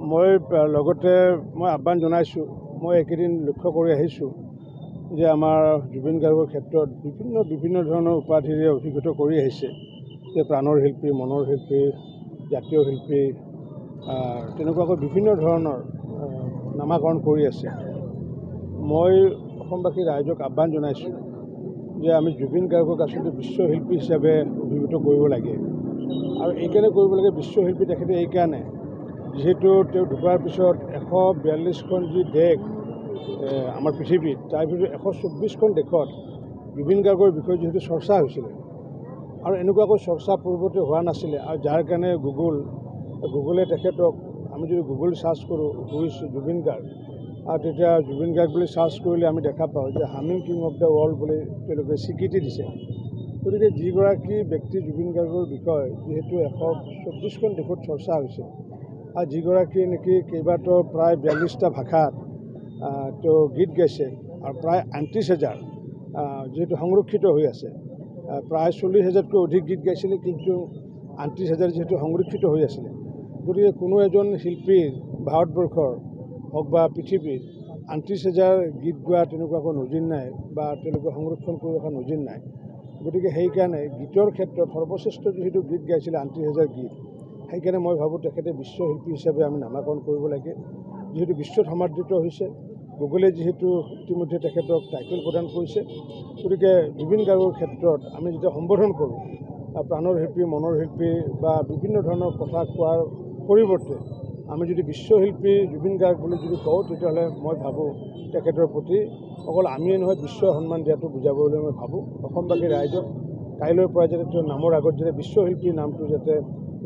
মই আহ্বান জনাইছোঁ। মই এইকেইদিন লক্ষ্য কৰি আহিছোঁ যে আমাৰ জুবিন গাৰ্গৰ ক্ষেত্ৰত বিভিন্ন ধৰণৰ উপাধিৰে অভিহিত কৰি আহিছে যে প্ৰাণৰ শিল্পী, মনৰ শিল্পী, জাতীয় শিল্পী, তেনেকুৱাকৈ বিভিন্ন ধৰণৰ নামাকৰণ কৰি আছে। মই অসমবাসী ৰাইজক আহ্বান জনাইছোঁ যে আমি জুবিন গাৰ্গক আচলতে বিশ্বশিল্পী হিচাপে অভিহিত কৰিব লাগে। আৰু এইকাৰণে কৰিব লাগে বিশ্বশিল্পী তেখেতে এইকাৰণে, যিহেতু তেওঁ ঢুকোৱাৰ পিছত 142খন যি দেশ আমাৰ পৃথিৱীত, তাৰ ভিতৰত 124খন দেশত জুবিন গাৰ্গৰ বিষয়ে যিহেতু চৰ্চা হৈছিলে, আৰু এনেকুৱাকৈ চৰ্চা পূৰ্বতে হোৱা নাছিলে। আৰু যাৰ কাৰণে গুগলে তেখেতক, আমি যদি গুগল চাৰ্চ কৰোঁ হুইজ জুবিন গাৰ্গ, আৰু তেতিয়া জুবিন গাৰ্গ বুলি চাৰ্চ কৰিলে আমি দেখা পাওঁ যে humming king of the world বুলি তেওঁলোকে স্বীকৃতি দিছে। গতিকে যিগৰাকী ব্যক্তি জুবিন গাৰ্গৰ বিষয়ে যিহেতু 124খন দেশত চৰ্চা হৈছে, আৰু যিগৰাকীয়ে নেকি কেইবাটাও প্ৰায় 42টা ভাষাত তেওঁ গীত গাইছে, আৰু প্ৰায় 38,000 যিহেতু সংৰক্ষিত হৈ আছে, প্ৰায় 40,000তকৈ অধিক গীত গাইছিলে, কিন্তু 38,000 যিহেতু সংৰক্ষিত হৈ আছিলে। গতিকে কোনো এজন শিল্পীৰ ভাৰতবৰ্ষৰ হওক বা পৃথিৱীৰ 38,000 গীত গোৱা তেনেকুৱাকৈ নজিৰ নাই, বা তেওঁলোকে সংৰক্ষণ কৰি ৰখা নজিৰ নাই। গতিকে সেইকাৰণে গীতৰ ক্ষেত্ৰত সৰ্বশ্ৰেষ্ঠ যিহেতু গীত গাইছিলে 38,000 গীত, সেইকাৰণে মই ভাবোঁ তেখেতে বিশ্বশিল্পী হিচাপে আমি নামাকৰণ কৰিব লাগে। যিহেতু বিশ্বত সমাদৃত হৈছে, গুগলে যিহেতু ইতিমধ্যে তেখেতক টাইটেল প্ৰদান কৰিছে। গতিকে জুবিন গাৰ্গৰ ক্ষেত্ৰত আমি যেতিয়া সম্বোধন কৰোঁ প্ৰাণৰ শিল্পী, মনৰ শিল্পী বা বিভিন্ন ধৰণৰ কথা কোৱাৰ পৰিৱৰ্তে আমি যদি বিশ্বশিল্পী জুবিন গাৰ্গ বুলি যদি কওঁ, তেতিয়াহ'লে মই ভাবোঁ তেখেতৰ প্ৰতি অকল আমিয়ে নহয়, বিশ্বই সন্মান দিয়াটো বুজাব বুলি মই ভাবোঁ। অসমবাসী ৰাইজক কাইলৈৰ পৰা যাতে তেওঁৰ নামৰ আগত যাতে বিশ্বশিল্পী নামটো যাতে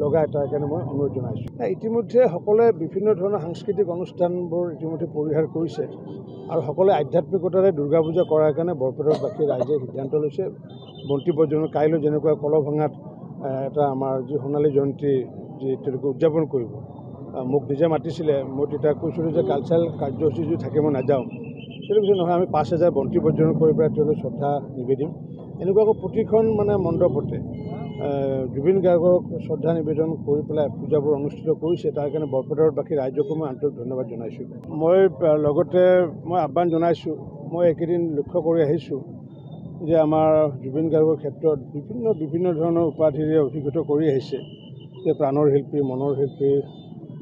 লগায়, তাৰ কাৰণে মই অনুৰোধ জনাইছোঁ। ইতিমধ্যে সকলোৱে বিভিন্ন ধৰণৰ সাংস্কৃতিক অনুষ্ঠানবোৰ ইতিমধ্যে পৰিহাৰ কৰিছে, আৰু সকলোৱে আধ্যাত্মিকতাৰে দুৰ্গা পূজা কৰাৰ কাৰণে বৰপেটাৰবাসী ৰাইজে সিদ্ধান্ত লৈছে। বন্তি প্ৰজ্বলন কাইলৈ যেনেকুৱা কলভাঙাত এটা আমাৰ যি সোণালী জয়ন্তী যি তেওঁলোকে উদযাপন কৰিব, মোক নিজে মাতিছিলে। মই তেতিয়া কৈছিলোঁ যে কালচাৰেল কাৰ্যসূচী যদি থাকে মই নাযাওঁ। তেওঁলোকে নহয়, আমি 5,000 বন্তি প্ৰজ্বলন কৰি পেলাই তেওঁলোক শ্ৰদ্ধা নিবেদিম। এনেকুৱাকৈ প্ৰতিখন মণ্ডপতে জুবিন গাৰ্গক শ্ৰদ্ধা নিবেদন কৰি পেলাই পূজাবোৰ অনুষ্ঠিত কৰিছে। তাৰ কাৰণে বৰপেটাৰবাসী ৰাইজকো মই আন্তৰিক ধন্যবাদ জনাইছোঁ। মই আহ্বান জনাইছোঁ। মই এইকেইদিন লক্ষ্য কৰি আহিছোঁ যে আমাৰ জুবিন গাৰ্গৰ ক্ষেত্ৰত বিভিন্ন ধৰণৰ উপাধিৰে অভিহিত কৰি আহিছে যে প্ৰাণৰ শিল্পী, মনৰ শিল্পী,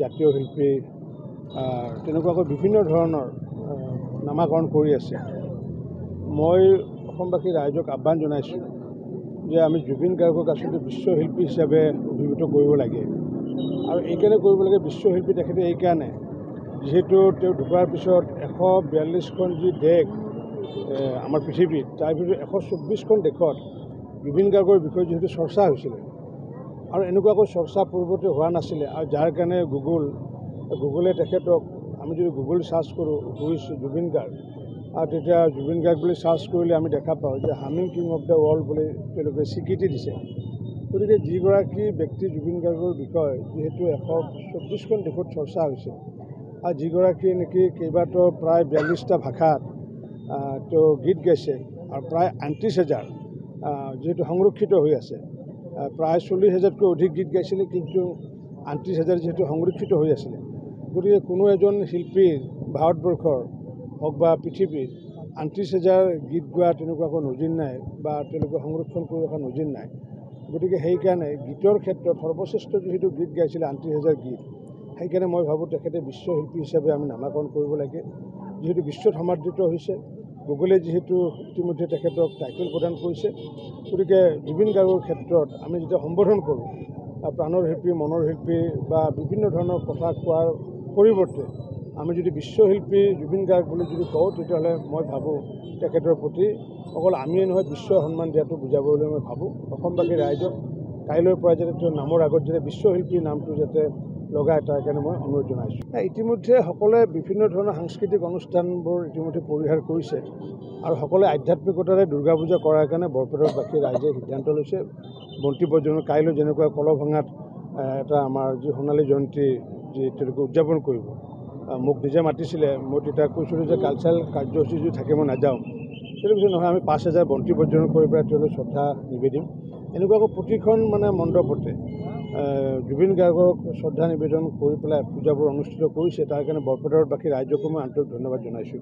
জাতীয় শিল্পী, তেনেকুৱাকৈ বিভিন্ন ধৰণৰ নামাকৰণ কৰি আছে। মই অসমবাসী ৰাইজক আহ্বান জনাইছোঁ যে আমি জুবিন গাৰ্গক আচলতে বিশ্বশিল্পী হিচাপে অভিহিত কৰিব লাগে। আৰু এইকাৰণে কৰিব লাগে বিশ্বশিল্পী তেখেতে এইকাৰণে, যিহেতু তেওঁ ঢুকোৱাৰ পিছত 142খন যি দেশ আমাৰ পৃথিৱীত, তাৰ ভিতৰত 124খন দেশত জুবিন গাৰ্গৰ বিষয়ে যিহেতু চৰ্চা হৈছিলে, আৰু এনেকুৱাকৈ চৰ্চা পূৰ্বতে হোৱা নাছিলে। আৰু যাৰ কাৰণে গুগলে তেখেতক, আমি যদি গুগল চাৰ্চ কৰোঁ হুইজ জুবিন গাৰ্গ, আৰু তেতিয়া জুবিন গাৰ্গ বুলি চাৰ্চ কৰিলে আমি দেখা পাওঁ যে humming king of the world বুলি তেওঁলোকে স্বীকৃতি দিছে। গতিকে যিগৰাকী ব্যক্তি জুবিন গাৰ্গৰ বিষয়ে যিহেতু 124খন দেশত চৰ্চা হৈছে, আৰু যিগৰাকীয়ে নেকি কেইবাটাও প্ৰায় 42টা ভাষাত তেওঁ গীত গাইছে, আৰু প্ৰায় 38,000 যিহেতু সংৰক্ষিত হৈ আছে, প্ৰায় 40,000তকৈ অধিক গীত গাইছিলে, কিন্তু 38,000 যিহেতু সংৰক্ষিত হৈ আছিলে। গতিকে কোনো এজন শিল্পীৰ ভাৰতবৰ্ষৰ হওক বা পৃথিৱীৰ 38,000 গীত গোৱা তেনেকুৱাকৈ নজিৰ নাই, বা তেওঁলোকে সংৰক্ষণ কৰি ৰখা নজিৰ নাই। গতিকে সেইকাৰণে গীতৰ ক্ষেত্ৰত সৰ্বশ্ৰেষ্ঠ যিহেতু গীত গাইছিলে 38,000 গীত, সেইকাৰণে মই ভাবোঁ তেখেতে বিশ্বশিল্পী হিচাপে আমি নামাকৰণ কৰিব লাগে। যিহেতু বিশ্বত সমাদৃত হৈছে, গুগলে যিহেতু ইতিমধ্যে তেখেতক টাইটেল প্ৰদান কৰিছে। গতিকে জুবিন গাৰ্গৰ ক্ষেত্ৰত আমি যেতিয়া সম্বোধন কৰোঁ প্ৰাণৰ শিল্পী, মনৰ শিল্পী বা বিভিন্ন ধৰণৰ কথা কোৱাৰ পৰিৱৰ্তে আমি যদি বিশ্বশিল্পী জুবিন গাৰ্গ বুলি যদি কওঁ, তেতিয়াহ'লে মই ভাবোঁ তেখেতৰ প্ৰতি অকল আমিয়ে নহয়, বিশ্বই সন্মান দিয়াটো বুজাব বুলি মই ভাবোঁ। অসমবাসী ৰাইজক কাইলৈৰ পৰা যাতে তেওঁৰ নামৰ আগত যাতে বিশ্বশিল্পী নামটো যাতে লগায়, তাৰ কাৰণে মই অনুৰোধ জনাইছোঁ। ইতিমধ্যে সকলোৱে বিভিন্ন ধৰণৰ সাংস্কৃতিক অনুষ্ঠানবোৰ ইতিমধ্যে পৰিহাৰ কৰিছে, আৰু সকলোৱে আধ্যাত্মিকতাৰে দুৰ্গা পূজা কৰাৰ কাৰণে বৰপেটাৰবাসী ৰাইজে সিদ্ধান্ত লৈছে। বন্তি প্ৰজ্বলন কাইলৈ যেনেকুৱা কলভাঙাত এটা আমাৰ যি সোণালী জয়ন্তী যি তেওঁলোকে উদযাপন কৰিব, মোক নিজে মাতিছিলে। মই তেতিয়া কৈছিলোঁ যে কালচাৰেল কাৰ্যসূচী যদি থাকে মই নাযাওঁ। তেওঁলোকে নহয়, আমি 5,000 বন্তি প্ৰজ্বলন কৰি পেলাই তেওঁলোক শ্ৰদ্ধা নিবেদিম। এনেকুৱাকৈ প্ৰতিখন মণ্ডপতে জুবিন গাৰ্গক শ্ৰদ্ধা নিবেদন কৰি পেলাই পূজাবোৰ অনুষ্ঠিত কৰিছে। তাৰ কাৰণে বৰপেটাৰবাসী ৰাইজকো মই আন্তৰিক ধন্যবাদ জনাইছোঁ।